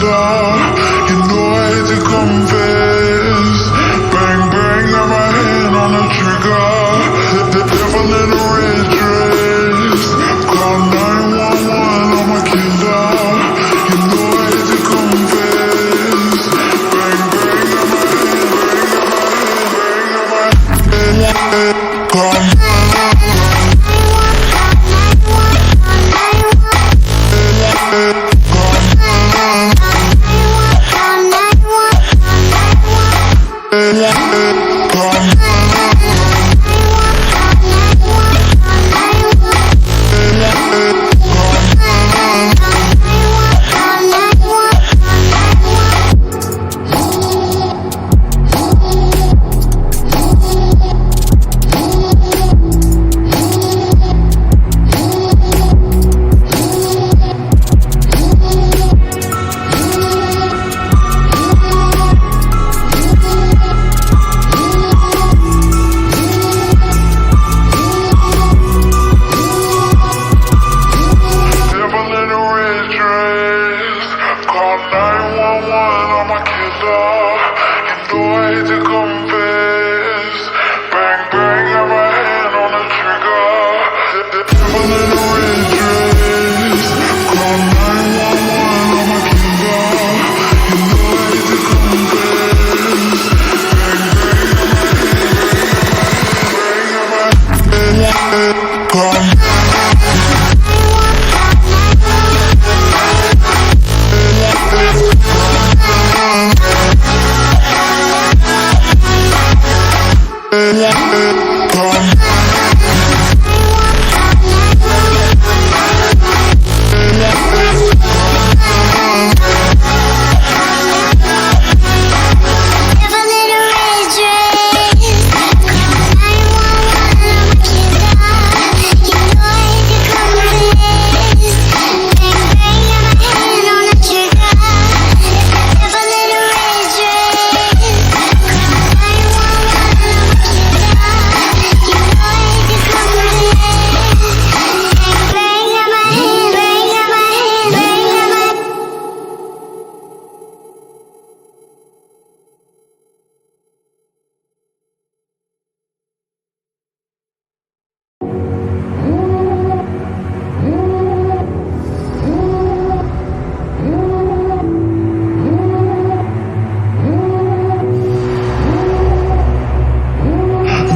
killer. You know I hate to confess. Bang bang, got my hand on the trigger. The devil in a red dress. Call 911, I'm a killer. You know I hate to confess. Bang bang, got my hand. Call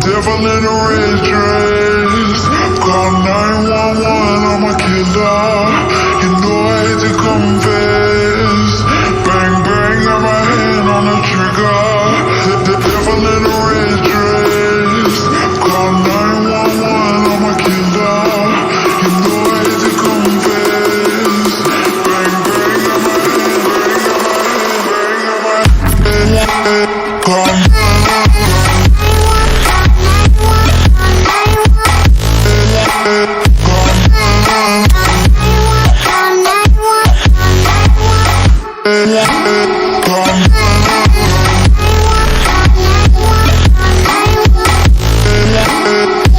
devil in a red dress. Call 911, I'm a killer. You know I hate to confess.